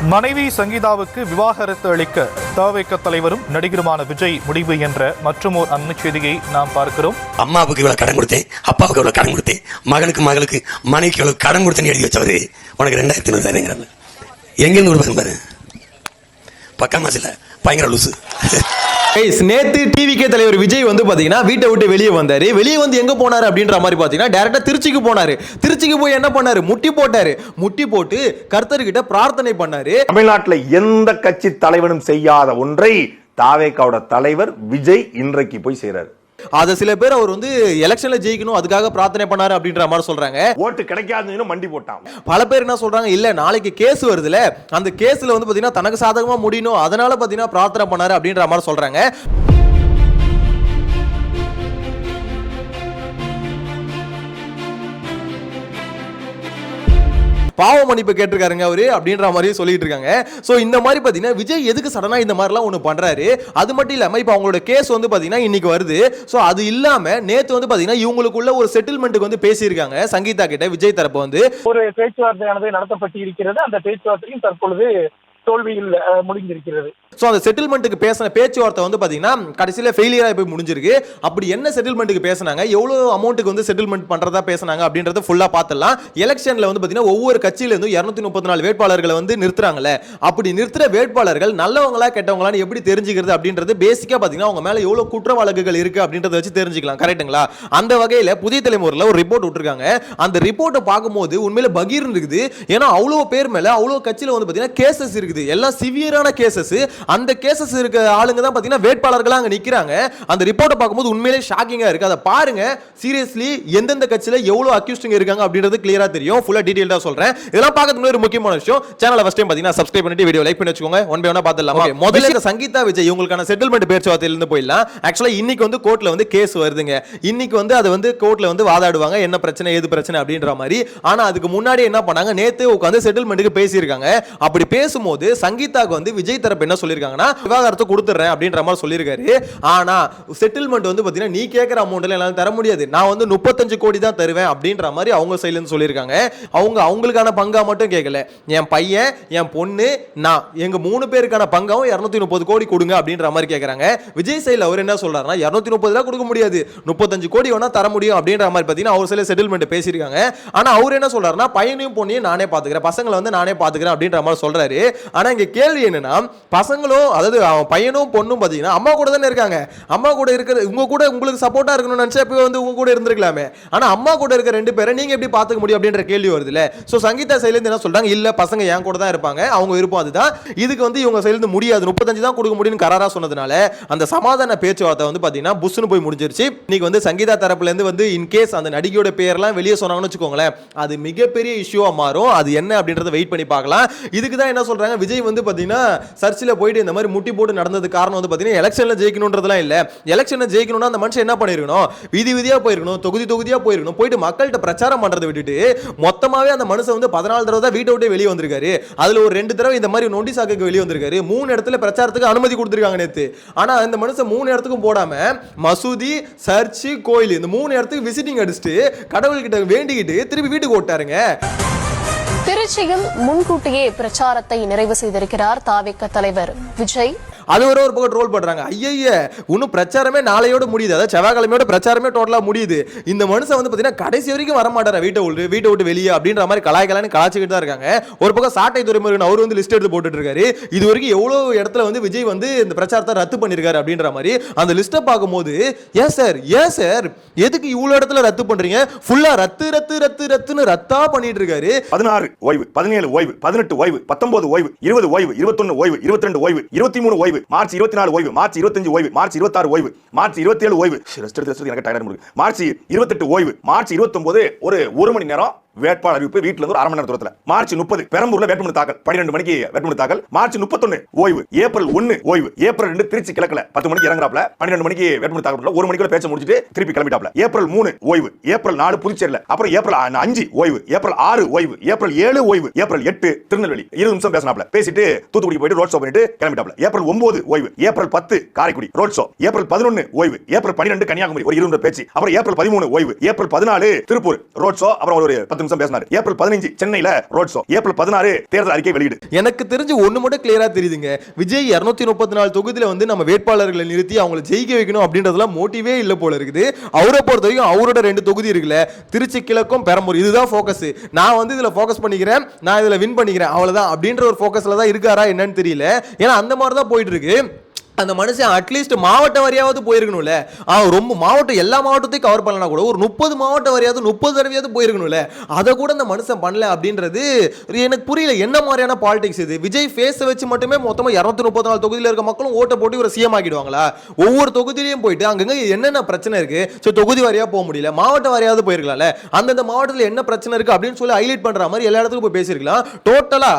மனைவி சங்கீதாவுக்கு விவாகரத்து அளிக்க தவிக தலைவரும் நடிகருமான விஜய் முடிவு என்ற மற்றுமோர் அண்மைச் செய்தியை நாம் பார்க்கிறோம். அம்மாவுக்கு இவ்வளவு கடன் கொடுத்தேன், அப்பாவுக்கு இவ்வளவு கடன் கொடுத்தேன், மகனுக்கு மனைவிக்கு இவ்வளவு கடன் கொடுத்தேன்னு எழுதி வச்சவரு உனக்கு 2000 தரேங்கிறாங்க. எங்கிருந்து ஒரு பாரு பக்கமா சில பயங்கர லூசு. நேத்து டிவிகே தலைவர் விஜய் வந்து பாத்தீங்கன்னா வீட்டை விட்டு வெளியே வந்தாரு. வெளியே வந்து எங்க போனாரு அப்படின்ற மாதிரி பாத்தீங்கன்னா டைரக்டா திருச்சிக்கு போனாரு. திருச்சிக்கு போய் என்ன பண்ணாரு? முட்டி போட்டாரு. முட்டி போட்டு கர்த்தர்கிட்ட பிரார்த்தனை பண்ணாரு. தமிழ்நாட்டில் எந்த கட்சி தலைவனும் செய்யாத ஒன்றை தவிகவோட தலைவர் விஜய் இன்றைக்கு போய் செய்யறாரு. அத சில பேர் அவர் வந்து எலெக்ஷன்ல ஜெயிக்கணும் அதுக்காக பிரார்த்தனை பண்ணாரு அப்படின்ற மாதிரி சொல்றாங்க. ஓட்டு கிடைக்காதுன்னு மண்டி போட்டான். பல பேர் என்ன சொல்றாங்க, இல்ல நாளைக்கு கேஸ் வருதுல, அந்த கேஸ்ல வந்து பாத்தீங்கன்னா தனக்கு சாதகமா முடியணும், அதனால பாத்தீங்கன்னா பிரார்த்தனை பண்ணாரு அப்படின்ற மாதிரி சொல்றாங்க. பாவ மன்னிப்பு கேட்டிருக்காருங்க அவரு அப்படின்ற மாதிரி சொல்லிட்டு இருக்காங்க. சோ இந்த மாதிரி பாத்தீங்கன்னா விஜய் எதுக்கு சடனா இந்த மாதிரிலாம் ஒண்ணு பண்றாரு? அது மட்டும் இல்லாம இப்ப அவங்களோட கேஸ் வந்து பாத்தீங்கன்னா இன்னைக்கு வருது. சோ அது இல்லாம நேத்து வந்து பாத்தீங்கன்னா இவங்களுக்குள்ள ஒரு செட்டில்மெண்ட்டுக்கு வந்து பேசியிருக்காங்க சங்கீதா கிட்ட. விஜய் தரப்பு வந்து ஒரு பேச்சுவார்த்தையானது நடத்தப்பட்டு இருக்கிறது. அந்த பேச்சுவார்த்தையும் தற்பொழுது தோல்வியில் முடிஞ்சிருக்கிறது. சோ அந்த செட்டில்மெண்ட்டுக்கு பேசின பேச்சுவார்த்தை வந்து பாத்தீங்கன்னா கடைசியில ஃபெயிலியரா போய் முடிஞ்சிருக்கு. அப்படி என்ன செட்டில்மெண்ட்டுக்கு பேசினாங்க, எவ்வளவு அமௌண்ட்டுக்கு வந்து செட்டில்மெண்ட் பண்றதா பேசினாங்க அப்படின்றத ஃபுல்லா பார்த்தலாம். எலெக்ஷன்ல வந்து பாத்தீங்கன்னா ஒவ்வொரு கட்சியில இருந்து 234 வேட்பாளர்களை வந்து நிறுத்துறாங்கல்ல, அப்படி நிறுத்துற வேட்பாளர்கள் நல்லவங்களா கெட்டவங்களான்னு எப்படி தெரிஞ்சுக்கிறது அப்படின்றது பேசிக்கா பாத்தீங்கன்னா அவங்க மேல எவ்வளவு குற்ற வழக்குகள் இருக்கு அப்படின்றத வச்சு தெரிஞ்சுக்கலாம். கரெக்ட்டுங்களா? அந்த வகையில புதிய தலைமுறையில ஒரு ரிப்போர்ட் விட்டுருக்காங்க. அந்த ரிப்போர்ட்டை பார்க்கும்போது உண்மையில பகீர் இருக்குது. ஏன்னா அவ்வளவு பேர் மேல அவ்வளவு கட்சியில வந்து பாத்தீங்கன்னா கேசஸ் இருக்குது, எல்லாம் சிவியரான கேசஸ். அந்த கேசஸ் இருக்க ஆளுங்க தான் பாத்தீங்கன்னா வேட்பாளர்களா அங்க நிக்கிறாங்க. அந்த ரிப்போர்ட்டை பார்க்கும்போது உண்மையிலேயே ஷாக்கிங்கா இருக்கு. அதை பாருங்க. சீரியஸ்லி எந்தெந்த கட்சியில எவ்வளவு அக்யூஸ்டுங்க இருக்காங்க அப்படின்றது கிளியரா தெரியும். ஃபுல்லா டீடைலா சொல்றேன். இதெல்லாம் பார்க்கிறதுக்கு ஒரு முக்கியமான விஷயம். சேனலை ஃபர்ஸ்ட் டைம் பாத்தீங்கன்னா சப்ஸ்கிரைப் பண்ணிட்டு வீடியோ லைக் பண்ணி வச்சுக்கோங்க. ஒன் பை ஒன்னா பார்த்தலாமா? முதல்ல இந்த சங்கீதா விஜய் இவங்களுக்கான செட்டில்மெண்ட் பேச்சுவார்த்தையில இருந்து போயிடலாம். ஆக்சுவலா இன்னைக்கு வந்து கோர்ட்ல வந்து கேஸ் வருதுங்க. இன்னைக்கு வந்து அது வந்து கோர்ட்ல வந்து வாதாடுவாங்க, என்ன பிரச்சனை ஏது பிரச்சனை அப்படின்ற மாதிரி. ஆனா அதுக்கு முன்னாடி என்ன பண்ணாங்க, நேத்து உட்கார்ந்து செட்டில்மெண்ட்டுக்கு பேசியிருக்காங்க. அப்படி பேசும்போது சங்கீதாக்கு வந்து விஜய் தரப்பு என்ன சொல்லிருக்காங்கன்னா, விவாகரத்து கொடுத்துறேன் அப்படின்ற மாதிரி சொல்லிருக்காரு. ஆனா செட்டில்மெண்ட் வந்து பாத்தீங்கன்னா நீ கேட்கிற அமௌண்ட்ல என்னால தர முடியாது, நான் வந்து 35 கோடி தான் தருவேன் அப்படின்ற மாதிரி அவங்க சைடுல இருந்து சொல்லிருக்காங்க. அவங்களுக்கான பங்கா மட்டும் கேட்கல, என் பையன் என் பொண்ணு நான் எங்க 3 பேருக்கான பங்காவும் 230 கோடி கொடுங்க அப்படின்ற மாதிரி கேட்கறாங்க. விஜய் சைடுல அவர் என்ன சொல்றாருன்னா 230 தான் கொடுக்க முடியாது, 35 கோடி வேணா தர முடியும் அப்படின்ற மாதிரி பாத்தீங்கன்னா அவர் சைடுல செட்டில்மெண்ட் பேசியிருக்காங்க. ஆனா அவர் என்ன சொல்றாருன்னா பையனையும் பொண்ணையும் நானே பாத்துக்கிறேன், பசங்களை வந்து நானே பாத்துக்கிறேன் அப்படின்ற மாதிரி சொல்றாரு. ஆனா இங்க கேள்வி என்னன்னா, பசங்களும் அதாவது பையனும் பொண்ணும் பாத்தீங்கன்னா அம்மா கூட தானே இருக்காங்க. அம்மா கூட இருக்கிற உங்க கூட உங்களுக்கு சப்போர்ட்டா இருக்கணும்னு நினைச்சா இப்ப வந்து உங்க கூட இருந்திருக்கலாமே. ஆனா அம்மா கூட இருக்க 2 பேரை நீங்க எப்படி பாத்துக்க முடியும் அப்படின்ற கேள்வி வருதுல. சோ சங்கீதா சைடுல இருந்து என்ன சொல்றாங்க, இல்ல பசங்க என் கூட தான் இருப்பாங்க, அவங்க விருப்பம் அதுதான், இதுக்கு வந்து இவங்க சைடுல இருந்து முடியாது, 35 தான் கொடுக்க முடியும்னு கராரா சொன்னதுனால அந்த சமாதான பேச்சுவார்த்தை வந்து பாத்தீங்கன்னா புஷ்னு போய் முடிஞ்சிருச்சு. இன்னைக்கு வந்து சங்கீதா தரப்புல இருந்து வந்து இன் கேஸ் அந்த நடிகையோட பேர்லாம் வெளியே சொன்னாங்கன்னு வச்சுக்கோங்களேன், அது மிகப்பெரிய இஷ்யூவா மாறும். அது என்ன அப்படின்றத வெயிட் பண்ணி பார்க்கலாம். இதுக்கு தான் என்ன சொல்றாங்க, விஜய் வந்து பாத்தீங்கன்னா சர்ச்சில் போயிட்டு இந்த மாதிரி முட்டி போட்டு நடந்தது காரணம் வந்து பாத்தீங்கன்னா எலெக்ஷன்ல ஜெயிக்கணும்ன்றதுலாம் இல்ல. எலெக்ஷன்ல ஜெயிக்கணும்னா அந்த மனுஷன் என்ன பண்ணிருக்கணும், வீதி வீதியா போயிருக்கணும், தொகுதி தொகுதியா போயிருக்கணும், போயிட்டு மக்கள்கிட்ட பிரச்சாரம் பண்றதை விட்டுட்டு மொத்தமாவே அந்த மனுஷன் வந்து 14 தடவை தான் வீட்டை விட்டு வெளியே வந்திருக்காரு. அதுல ஒரு 2 தடவை இந்த மாதிரி நோட்டீஸ் ஆக்கு வெளியே வந்திருக்காரு. 3 இடத்துல பிரச்சாரத்துக்கு அனுமதி கொடுத்திருக்காங்க நேத்து. ஆனா இந்த மனுஷன் 3 இடத்துக்கும் போடாம மசூதி, சர்ச், கோயில் இந்த 3 இடத்துக்கு விசிட்டிங் அடிச்சுட்டு கடவுள்கிட்ட வேண்டிக்கிட்டு திருப்பி வீட்டுக்கு ஓட்டாருங்க. திருச்சியில் முன்கூட்டியே பிரச்சாரத்தை நிறைவு செய்திருக்கிறார் தவிக தலைவர் விஜய். அது ஒரு பக்கம் ட்ரோல் பண்றாங்க. ஐயய்ய இன்னும் பிரச்சாரமே நாளையோட முடியுது, அதாவது செவ்வாய்க்கிழமையோட பிரச்சாரமே டோட்டலா முடியுது. இந்த மனுஷன் வந்து பாத்தீங்கன்னா கடைசி வரைக்கும் வர மாட்டாரா வீட்டை விட்டு வெளியே அப்படின்ற மாதிரி கலாய்க்கலான்னு கலாச்சிக்கிட்டு தான் இருக்காங்க. ஒரு பக்கம் சாட்டை துறைமுருகன் அவர் வந்து லிஸ்ட் எடுத்து போட்டுட்டு இருக்காரு. இது வரைக்கும் எவ்வளவு இடத்துல வந்து விஜய் வந்து இந்த பிரச்சாரத்தை ரத்து பண்ணிருக்காரு அப்படின்ற மாதிரி அந்த லிஸ்ட்டை பார்க்கும்போது ஏன் சார் எதுக்கு இவ்வளவு இடத்துல ரத்து பண்றீங்க, ஃபுல்லா ரத்துன்னு ரத்தா பண்ணிட்டு இருக்காரு. 16 ஓய்வு, 17 ஓய்வு, 18 ஓய்வு, 19 ஓய்வு, 20 ஓய்வு, 21 ஓய்வு, 22 ஓய்வு, 23 ஓய்வு, மார்ச் 24 ஓய்வு, மார்ச் 25 ஓய்வு, மார்ச் 26 ஓய்வு, மார்ச் 27 ஓய்வு, எனக்கு டயர்டா இருக்கு, மார்ச் 28 ஓய்வு, மார்ச் 29 ஒரு மணி நேரம் வேட்பாளர் அறிவிப்பு, வீட்டுல இருந்து 1/2 மணி நேரம் தூரத்துல. மார்ச் 30 பெரம்பூர்ல வேட்புமனு தாக்கல், 12 மணிக்கு வேட்புமனு தாக்கல். மார்ச் 31 ஓய்வு, ஏப்ரல் 1 ஓய்வு, ஏப்ரல் 2 திருச்சி கிழக்குல 10 மணிக்கு இறங்குறாப்ல, 12 மணிக்கு வேட்புமனு தாக்கல், 1 மணிக்குள்ள பேச்ச முடிச்சிட்டு திருப்பி கிளம்பிட்டாப்ல. ஏப்ரல் 3 ஓய்வு, ஏப்ரல் 4 புதுச்சேரியில, அப்புறம் ஏப்ரல் 5 ஓய்வு, ஏப்ரல் 6 ஓய்வு, ஏப்ரல் 7 ஓய்வு, ஏப்ரல் 8 திருநெல்வேலி 20 நிமிஷம் பேசினாப்ல, பேசிட்டு தூத்துக்குடி போயிட்டு ரோட் ஷோ பண்ணிட்டு கிளம்பிட்டாப்ல. ஏப்ரல் 9 ஓய்வு, April 10 Karaikudi road show, April 11 ஓய்வு, ஏப்ரல் 12 கன்னியாகுமரி ஒரு 20 பேச்சு, அப்புறம் ஏப்ரல் 13 ஓய்வு, ஏப்ரல் 14 திருப்பூர் ரோட் ஷோ, அப்புறம் ஒரு 10 10 நிமிஷம் பேசினார். ஏப்ரல் 15 சென்னையில ரோட் ஷோ, ஏப்ரல் 16 தேர்தல் அறிக்கை வெளியீடு. எனக்கு தெரிஞ்சு ஒண்ணு மட்டும் கிளியரா தெரியுதுங்க, விஜய் 234 தொகுதியில வந்து நம்ம வேட்பாளர்களை நிறுத்தி அவங்களை ஜெயிக்க வைக்கணும் அப்படின்றதுலாம் மோட்டிவே இல்ல போல இருக்குது. அவரை பொறுத்த வரைக்கும் அவரோட 2 தொகுதி இருக்குல்ல, திருச்சி கிழக்கும் பெரம்பூர், இதுதான் ஃபோக்கஸ். நான் வந்து இதுல ஃபோக்கஸ் பண்ணிக்கிறேன், நான் இதுல வின் பண்ணிக்கிறேன், அவ்வளவுதான் அப்படின்ற ஒரு ஃபோக்கஸ்ல தான் இருக்காரா என்னன்னு தெரியல. ஏன்னா அந்த மாதிரி தான் போயிட்டு இருக்கு. அந்த மனுஷன் அட்லீஸ்ட் மாவட்ட வரையாவது போயிருக்கணும்ல. ரொம்ப மாவட்டம் எல்லா மாவட்டத்தையும் கவர் பண்ணலனா கூட ஒரு 30 மாவட்ட வரையாவது 30 தடவையாவது போயிருக்கணும்ல. அதை கூட அந்த மனுஷன் பண்ணல அப்படின்றது எனக்கு புரியல. என்ன மாதிரியான பாலிடிக்ஸ் இது? விஜய் ஃபேஸை வச்சு மட்டுமே மொத்தமாக 234 தொகுதியில் இருக்க மக்களும் ஓட்டை போட்டு ஒரு சிஎம் ஆக்கிடுவாங்களா? ஒவ்வொரு தொகுதியிலையும் போயிட்டு அங்கங்க என்னென்ன பிரச்சனை இருக்கு, ஸோ தொகுதி வரையா போக முடியல, மாவட்ட வரையாவது போயிருக்கலாம்ல. அந்தந்த மாவட்டத்தில் என்ன பிரச்சனை இருக்கு அப்படின்னு சொல்லி ஹைலைட் பண்ற மாதிரி எல்லா இடத்துக்கும் போய் பேசியிருக்கலாம். டோட்டலா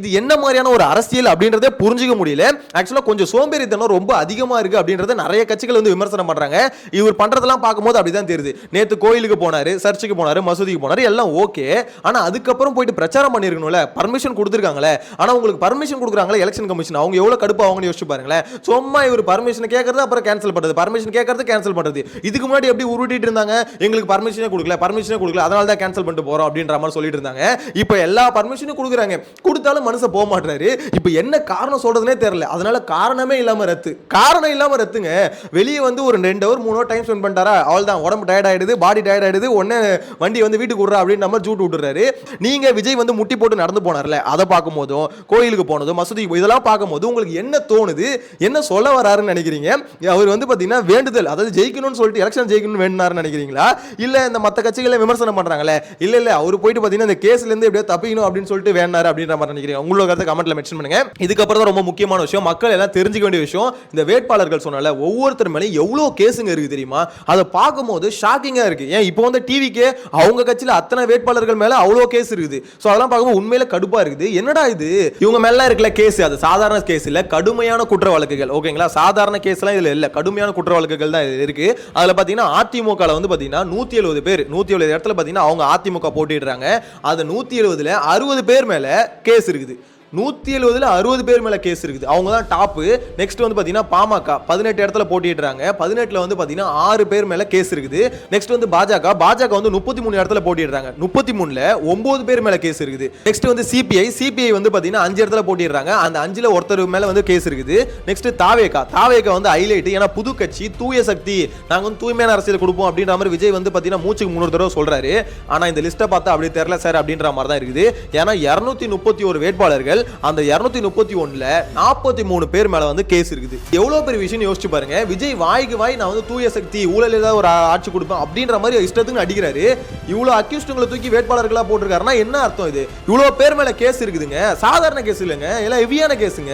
இது என்ன மாதிரியான ஒரு அரசியல் அப்படின்றதே புரிஞ்சுக்க முடியல. ஆக்சுவலா கொஞ்சம் சோம்பேறித்தனம் ரொம்ப அதிகமா இருக்கு அப்படின்றத நிறைய கட்சிகள் வந்து விமர்சனம் பண்றாங்க. இவர் பண்றதெல்லாம் பார்க்கும்போது அப்படிதான் தெரியுது. நேத்து கோயிலுக்கு போனாரு, சர்ச்சுக்கு போனாரு, மசூதிக்கு போனாரு, எல்லாம் ஓகே. ஆனா அதுக்கப்புறம் போயிட்டு பிரச்சாரம் பண்ணிருக்கணும்ல, பர்மிஷன் கொடுத்துருக்காங்களே. ஆனா உங்களுக்கு பர்மிஷன் கொடுக்குறாங்களே எலெக்ஷன் கமிஷன், அவங்க எவ்வளவு கடுப்பாவாங்கன்னு யோசிச்சு பாருங்களேன். சும்மா இவர் பர்மிஷன் கேட்கறது அப்புறம் கேன்சல் பண்றது, பர்மிஷன் கேட்கறது கேன்சல் பண்றது. இதுக்கு முன்னாடி எப்படி உருட்டிட்டு இருந்தாங்க, எங்களுக்கு பர்மிஷனே கொடுக்கல அதனால தான் கேன்சல் பண்ணிட்டு போறோம் அப்படின்ற மாதிரி சொல்லிட்டு இருந்தாங்க. இப்போ எல்லா பர்மிஷனும் கொடுக்குறாங்க, கொடுத்தாலும் மனுஷன் போக மாட்டாரு. இப்போ என்ன காரணம் சொல்றதுனே தெரியல. அதனால காரணமே இல்லாம காரணம் இல்லாம ரத்துங்க. வெளியே வந்து ஒரு 2 hour 3 hour டைம் ஸ்பெண்ட் பண்ணிட்டாரா, அவ்வளவுதான் உடம்பு டயர்ட் ஆயிடுது, பாடி டயர்ட் ஆயிடுது, உடனே வண்டி வந்து வீட்டுக்கு விடுறா அப்படின்னு நம்ம ஜூட் விட்டுறாரு. நீங்க விஜய் வந்து முட்டி போட்டு நடந்து போனார்ல, அதை பார்க்கும் போதும் கோயிலுக்கு போனதும் மசூதிக்கு இதெல்லாம் பார்க்கும் போது உங்களுக்கு என்ன தோணுது, என்ன சொல்ல வராருன்னு நினைக்கிறீங்க? அவர் வந்து பாத்தீங்கன்னா வேண்டுதல், அதாவது ஜெயிக்கணும்னு சொல்லிட்டு எலெக்ஷன் ஜெயிக்கணும்னு வேண்டாருன்னு நினைக்கிறீங்களா? இல்ல இந்த மத்த கட்சிகளை விமர்சனம் பண்றாங்களே, இல்ல அவர் போயிட்டு பாத்தீங்கன்னா இந்த கேஸ்ல இருந்து எப்படியோ தப்பிக்கணும் அப்படின்னு சொல்லிட்டு வேண்டாரு அப்படின்ற மாதிரி நினைக்கிறீங்க? உங்களோட கருத்தை கமெண்ட்ல மென்ஷன் பண்ணுங்க. இதுக்கப்புறம் தான் ரொம்ப முக்கியமான விஷயம், மக்கள் எல்லாம் தெரிஞ்சுக்க வேண்டிய விஷயம். இந்த வேட்பாளர்கள் சொன்னால ஒவ்வொருத்தர் மேலே எவ்வளவு கேஸுங்க இருக்கு தெரியுமா? அதை பார்க்கும்போது ஷாக்கிங்கா இருக்கு. ஏன் இப்போ வந்து டிவிக்கே அவங்க கட்சியில அத்தனை வேட்பாளர்கள் மேல அவ்வளோ கேஸ் இருக்குது. ஸோ அதெல்லாம் பார்க்கும்போது உண்மையில கடுப்பா இருக்குது. என்னடா இது, இவங்க மேல இருக்கல கேஸ், அது சாதாரண கேஸ் இல்ல, கடுமையான குற்ற வழக்குகள். ஓகேங்களா, சாதாரண கேஸ்லாம் இதுல இல்ல, கடுமையான குற்ற வழக்குகள் தான் இருக்கு. அதுல பாத்தீங்கன்னா அதிமுக வந்து பாத்தீங்கன்னா 170 பேர், 170 இடத்துல பாத்தீங்கன்னா அவங்க அதிமுக போட்டிடுறாங்க. அது 170ல 60 பேர் மேல கேஸ் இருக்குது. 170ல 60 பேர் மேல கேஸ் இருக்குது. அவங்க தான் டாப். நெக்ஸ்ட் வந்து பாத்தீங்கன்னா பாமக 18 இடத்துல போட்டிடுறாங்க. 18ல வந்து பாத்தீங்கன்னா 6 பேர் மேல கேஸ் இருக்குது. நெக்ஸ்ட் வந்து பாஜக வந்து 33 இடத்துல போட்டிடுறாங்க. 33ல 9 பேர் மேல கேஸ் இருக்குது. நெக்ஸ்ட் வந்து சிபிஐ வந்து பாத்தீங்கன்னா 5 இடத்துல போட்டிடுறாங்க. அந்த 5ல ஒருத்தர் மேல வந்து கேஸ் இருக்குது. நெக்ஸ்ட் தாவேகா வந்து ஹைலைட், ஏன்னா புது கட்சி, தூய சக்தி, நாங்க வந்து தூய்மையான அரசியல் கொடுப்போம் அப்படின்ற மாதிரி விஜய் வந்து பாத்தீங்கன்னா மூச்சுக்கு 3 தடவை சொல்றாரு. ஆனா இந்த லிஸ்ட்டை பார்த்தா அப்படி தெரியல சார் அப்படின்ற மாதிரி தான் இருக்குது. ஏன்னா 231 வேட்பாளர்கள், அந்த 231ல 43 பேர் மேல வந்து கேஸ் இருக்குது. எவ்வளவு பெரிய விஷயம் யோசிச்சு பாருங்க. விஜய் வாய்க்கு வாய் நான் வந்து தூய சக்தி, ஊழல் ஏதாவது ஒரு ஆட்சி கொடுப்பேன் அப்படின்ற மாதிரி இஷ்டத்துக்கு அடிக்கிறாரு. இவ்வளவு அக்யூஸ்டுங்களை தூக்கி வேட்பாளர்களா போட்டிருக்காருன்னா என்ன அர்த்தம்? இது இவ்வளவு பேர் மேல கேஸ் இருக்குதுங்க, சாதாரண கேஸ் இல்லைங்க, எல்லாம் ஹெவியான கேஸுங்க.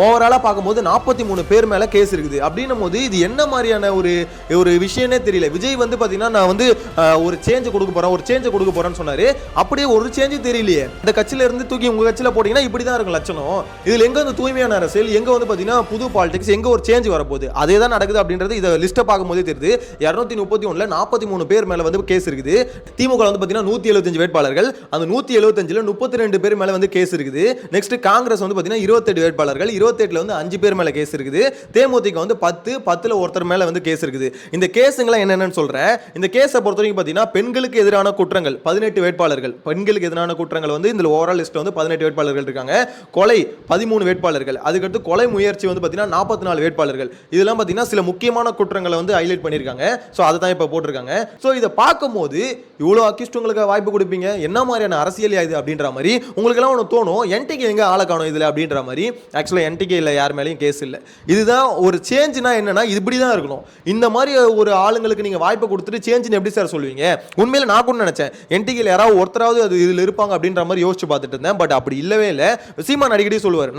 ஓவராலா பார்க்கும்போது 43 பேர் மேல கேஸ் இருக்குது அப்படின்னும் போது இது என்ன மாதிரியான ஒரு விஷயமே தெரியல. விஜய் வந்து பாத்தீங்கன்னா நான் வந்து ஒரு சேஞ்ச் கொடுக்க போறேன்னு சொன்னாரு. அப்படியே ஒரு சேஞ்ச் தெரியலையே. இந்த கட்சியில இருந்து தூக்கி உங்க கட்சியில போட்டீங்கன்னா இப்படிதான் இருக்கும் லட்சணம். இதுல எங்க வந்து தூய்மையான அரசியல், எங்க வந்து பாத்தீங்கன்னா புது பாலிடிக்ஸ், எங்க ஒரு சேஞ்ச் வரப்போகுது, அதே தான் நடக்குது அப்படின்றது இத லிஸ்ட் பார்க்கும்போதே தெரியுது. 231ல 43 பேர் மேல வந்து கேஸ் இருக்குது. திமுக வந்து பாத்தீங்கன்னா 175 வேட்பாளர்கள், அந்த 175ல 32 பேர் மேல வந்து கேஸ் இருக்குது. நெக்ஸ்ட் காங்கிரஸ் வந்து பாத்தீங்கன்னா 28 வேட்பாளர்கள், 28ல வந்து 5 பேர் மேல கேஸ் இருக்குது. தேமுதிக வந்து 10ல ஒருத்தர் மேல வந்து கேஸ் இருக்குது. இந்த கேஸ்ங்களா என்னன்னு சொல்றேன். இந்த கேஸை பொறுத்தவரைக்கும் பாத்தீங்கன்னா பெண்களுக்கு எதிரான குற்றங்கள் 18 வேட்பாளர்கள், பெண்களுக்கு எதிரான குற்றங்கள் வந்து இந்த ஓவரால் லிஸ்ட் வந்து 18 வேட்பாளர்கள் இருக்காங்க. கொலை 13 வேட்பாளர்கள், அதுக்கடுத்து கொலை முயற்சி வந்து பாத்தீங்கன்னா 44 வேட்பாளர்கள். இதெல்லாம் பாத்தீங்கன்னா சில முக்கியமான குற்றங்களை வந்து ஹைலைட் பண்ணிருக்காங்க. சோ அதை தான் இப்ப போட்டிருக்காங்க. சோ இதை பார்க்கும்போது இவ்வளவு அக்யூஸ்டுங்களுக்கு வாய்ப்பு கொடுப்பீங்க, என்ன மாதிரியான அரசியல் இது அப்படின்ற மாதிரி உங்களுக்கு எல்லாம் ஒன்று தோணும். என்டிகே எங்க ஆளை காணும் இதுல அப்படின்ற மாதிரி. ஆக்சுவலா என்டிகே இல்ல, யார் மேலேயும் கேஸ் இல்ல. இதுதான் ஒரு சேஞ்ச்னா என்னன்னா இப்படிதான் இருக்கணும். இந்த மாதிரி ஒரு ஆளுங்களுக்கு நீங்க வாய்ப்பு கொடுத்துட்டு சேஞ்ச்னு எப்படி சார் சொல்லுவீங்க? உண்மையில நான் கூட நினைச்சேன் என்டிகேல யாராவது ஒருத்தராவது அது இதுல இருப்பாங்க அப்படின்ற மாதிரி யோசிச்சு பார்த்துட்டு இருந்தேன். பட் அப்படி இல்லவே இல்லை. சீமான் அடிக்கடி சொல்லுவார்,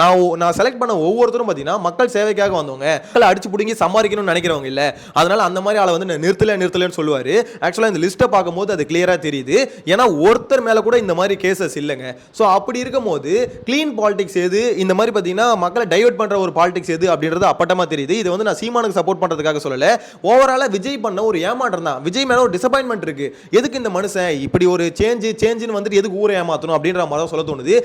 நான் செலக்ட் பண்ண ஒவ்வொருத்தரும் பாத்தீங்கன்னா மக்கள் சேவைக்காக வந்தவங்க, அடிச்சு பிடிங்கி சம்பாதிக்கணும்னு நினைக்கிறவங்க இல்ல, அதனால அந்த மாதிரி ஆளை வந்து நிறுத்தலன்னு சொல்லுவாரு. ஆக்சுவலா இந்த லிஸ்ட்டை பார்க்கும்போது அது கிளியரா தெரியுது. ஏன்னா ஒருத்தர் மேல கூட இந்த மாதிரி கேசஸ் இல்லைங்க. ஸோ அப்படி இருக்கும்போது கிளீன் பாலிடிக்ஸ் எது, இந்த மாதிரி பாத்தீங்கன்னா மக்களை டைவர்ட் பண்ற ஒரு பாலிடிக்ஸ் எது அப்படின்றது அப்பட்டமா தெரியுது. இது வந்து நான் சீமானுக்கு சப்போர்ட் பண்றதுக்காக சொல்லல. ஓவராலா விஜய் பண்ண ஒரு ஏமாற்றம் தான். விஜய் மேல ஒரு டிசப்பாயின்மெண்ட் இருக்கு. எதுக்கு இந்த மனுஷன் இப்படி ஒரு சேஞ்சுன்னு வந்துட்டு எதுக்கு ஊரை ஏமாத்தணும் அப்படின்ற மாதிரி சொல்ல தோணுது.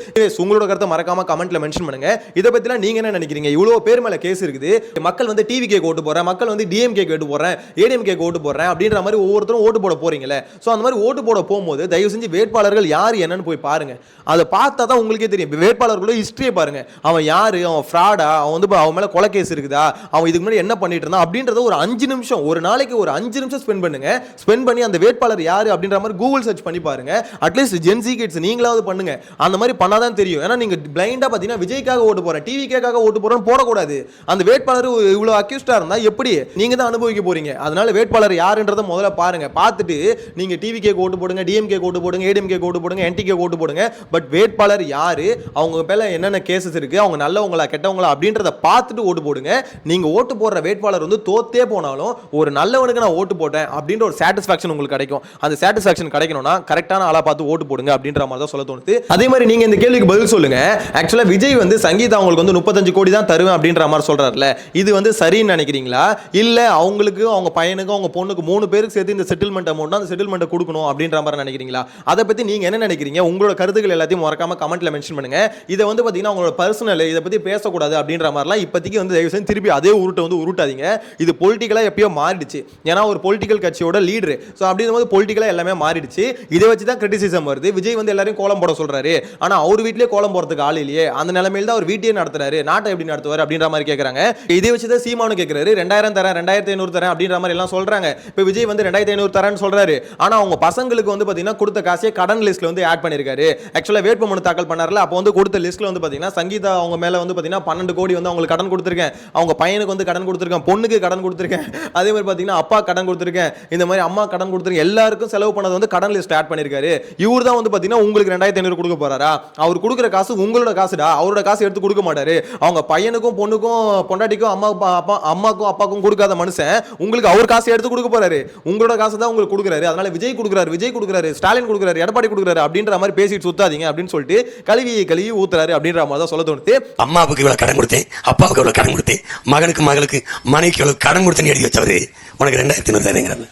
உங்களோட கருத்தை அப்படின்றத மறக்காம கமெண்ட்ல மென்ஷன் பண்ணுங்க. இதை பத்திலாம் நீங்க என்ன நினைக்கிறீங்க? இவ்வளவு பேர் மேல கேஸ் இருக்குது, மக்கள் வந்து டிவிகே ஓட்டு போறேன், மக்கள் வந்து டிஎம்கே ஓட்டு போறேன், ஏடிஎம்கே ஓட்டு போறேன் அப்படின்ற மாதிரி ஒவ்வொருத்தரும் ஓட்டு போட போறீங்களே. சோ அந்த மாதிரி ஓட்டு போட போகும்போது தயவு செஞ்சு வேட்பாளர்கள் யார் என்னன்னு போய் பாருங்க. அதை பார்த்தா தான் உங்களுக்கே தெரியும். வேட்பாளர்களோட ஹிஸ்டரியை பாருங்க. அவன் யாரு, அவன் ஃப்ராடா, அவன் வந்து அவன் மேல கொலை கேஸ் இருக்குதா, அவன் இதுக்கு முன்னாடி என்ன பண்ணிட்டு இருந்தான் அப்படின்றத ஒரு 5 நிமிஷம், ஒரு நாளைக்கு ஒரு 5 நிமிஷம் ஸ்பெண்ட் பண்ணுங்க. ஸ்பெண்ட் பண்ணி அந்த வேட்பாளர் யாரு அப்படின்ற மாதிரி கூகுள் சர்ச் பண்ணி பாருங்க. அட்லீஸ்ட் ஜென்சி கிட்ஸ் நீங்களாவது பண்ணுங்க. அந்த மாதிரி பண்ணாதான் தெரியும். ஏன்னா நீங்க பிளைண்டா பாத்தீங்கன்னா விஜய்க்காக ஓட்டு போறேன், டிவிக்காக ஓட்டு போறேன்னு போடக்கூடாது. அந்த வேட்பாளர் இவ்வளவு அக்யூஸ்டா இருந்தா எப்படி நீங்க தான் அனுபவிக்க போறீங்க. அதனால வேட்பாளர் யாருன்றத முதல்ல பாருங்க. பார்த்துட்டு நீங்க டிவிகே ஓட்டு போடுங்க, டிஎம்கே ஓட்டு போடுங்க, ஏடிஎம்கே ஓட்டு போடுங்க, என்டிகே ஓட்டு போடுங்க. பட் வேட்பாளர் யாரு, அவங்க பேர்ல என்னென்ன கேசஸ் இருக்கு, அவங்க நல்லவங்களா கெட்டவங்களா அப்படின்றத பார்த்துட்டு ஓட்டு போடுங்க. நீங்க ஓட்டு போடுற வேட்பாளர் வந்து தோத்தே போனாலும் ஒரு நல்லவனுக்கு நான் ஓட்டு போட்டேன் அப்படின்ற ஒரு சாட்டிஸ்ஃபேக்ஷன் உங்களுக்கு கிடைக்கும். அந்த சாட்டிஸ்ஃபேக்ஷன் கிடைக்கணும்னா கரெக்டான ஆளா பார்த்து ஓட்டு போடுங்க அப்படின்ற மாதிரி தான் சொல்ல தோணுது. அதே மாதிரி நீங்க இந்த கேள்விக்கு பதில் சொல்லுங்க. ஆக்சுவலா விஜய் வந்து சங்கீதா அவங்களுக்கு வந்து 35 கோடி தான் தருவேன் அப்படின்ற மாதிரி சொல்றாருல, இது வந்து சரின்னு நினைக்கிறீங்களா? இல்ல அவங்களுக்கு, அவங்க பையனுக்கு, அவங்க பொண்ணுக்கு 3 பேருக்கு சேர்த்து இந்த செட்டில்மெண்ட் அமௌண்ட், அந்த செட்டில்மெண்ட் கொடுக்கணும் அப்படின்ற மாதிரி நினைக்கிறீங்களா? அதை பத்தி நீங்க என்ன நினைக்கிறீங்க? உங்களோட கருத்துக்கள் எல்லாத்தையும் மறக்காம கமெண்ட்ல மென்ஷன் பண்ணுங்க. இதை வந்து பாத்தீங்கன்னா உங்களோட பர்சனல், இதை பத்தி பேசக்கூடாது அப்படின்ற மாதிரிலாம் இப்போதைக்கு வந்து தயவு செஞ்சு திருப்பி அதே உருட்டை வந்து உருட்டாதீங்க. இது பொலிட்டிக்கலா எப்பயோ மாறிடுச்சு. ஏன்னா ஒரு பொலிட்டிக்கல் கட்சியோட லீடர். ஸோ அப்படிங்கும்போது பொலிட்டிக்கலா எல்லாமே மாறிடுச்சு. இதை வச்சு தான் கிரிட்டிசிசம் வருது. விஜய் வந்து எல்லாரையும் கோலம் போட சொல்றாரு, ஆனா அவர் வீட்லயே கோலம் போறதுக்கு ஆள் இல்லையே, அந்த நிலைமையில தான் அவர் வீட்டையே நடத்துறாரு, நாட்டை எப்படி நடத்துவார் அப்படின்ற மாதிரி கேட்கறாங்க. இதை வச்சு தான் சீமானு கேட்கறாரு, 2000 தரேன், 2500 தரேன் அப்படின்ற மாதிரி எல்லாம் சொல்றாங்க. இப்போ விஜய் வந்து 2500 தரேன்னு சொல்றாரு, ஆனா அவங்க பசங்களுக்கு வந்து பாத்தீங்கன்னா கொடுத்த காசே கடன் லிஸ்ட்ல வந்து ஆட் பண்ணிருக்காரு. ஆக்சுவலா வேட்புமனு தாக்கல் பண்ணார்ல, அப்போ வந்து கொடுத்த லிஸ்ட்ல வந்து பாத்தீங்கன்னா சங்கீதா அவங்க மேல வந்து பாத்தீங்கன்னா 12 கோடி வந்து அவங்களுக்கு கடன் கொடுத்திருக்கேன், அவங்க பையனுக்கு வந்து கடன் கொடுத்திருக்கேன், பொண்ணுக்கு கடன் கொடுத்திருக்கேன், அதே மாதிரி பாத்தீங்கன்னா அப்பா கடன் கொடுத்திருக்கேன், இந்த மாதிரி அம்மா கடன் கொடுத்திருக்கேன், எல்லாருக்கும் செலவு பண்ணது வந்து கடன் லிஸ்ட் ஆட் பண்ணிருக்காரு. இவர் தான் வந்து பாத்தீங்கன்னா உங்களுக்கு 2500 கொடுக்க போறாரா? அவர் கொடுக்குற காசு உங்களோட காசுடா, அவரோட காசு எடுத்து கொடுக்க மாட்டாரு. அவங்க பையனுக்கும் பொண்ணுக்கும் பொண்டாட்டிக்கும் அம்மாக்கும் அப்பாக்கும் கொடுக்காத மனுஷன் உங்களுக்கு அவர் காசு எடுத்து கொடுக்க போறாரு. உங்களோட காசு தான் உங்களுக்கு கொடுக்குறாரு. அதனால விஜய் கொடுக்குறாரு, ஸ்டாலின் கொடுக்குறாரு, எடப்பாடி கொடுக்குறாரு அப்படின்ற மாதிரி பேசிட்டு சுத்தாதீங்க அப்படின்னு சொல்லிட்டு கழுவி ஊத்துறாரு அப்படின்ற மாதிரி தான் சொல்ல தோணுது. அம்மாவுக்கு இவ்வளவு கடன் கொடுத்தேன், அப்பாவுக்கு இவ்வளவு கடன் கொடுத்தேன், மகனுக்கு மனைவிக்கு இவ்வளவு கடன் கொடுத்தேன்னு எழுதி வச்சவரு உனக்கு 2500 தரேங்கிறாரு.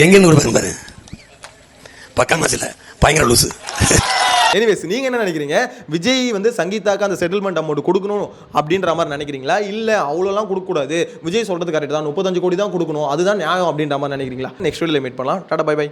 எங்கிருந்து கொடுப்பாங்க பாரு, பக்கா மாசில பயங்கர லூசு. எனிவேஸ், நீங்க என்ன நினைக்கிறீங்க? விஜய் வந்து சங்கீதாக்கு அந்த செட்டில்மெண்ட் அமௌண்ட் கொடுக்கணும் அப்படின்ற மாதிரி நினைக்கிறீங்களா? இல்ல அவ்வளோலாம் கொடுக்க கூடாது, விஜய் சொல்றது கரெக்ட் தான், 35 கோடி தான் கொடுக்கணும், அதுதான் நியாயம் அப்படின்ற மாதிரி நினைக்கிறீங்களா? நெக்ஸ்ட் வீடியோல மீட் பண்ணலாம். Tata, bye by.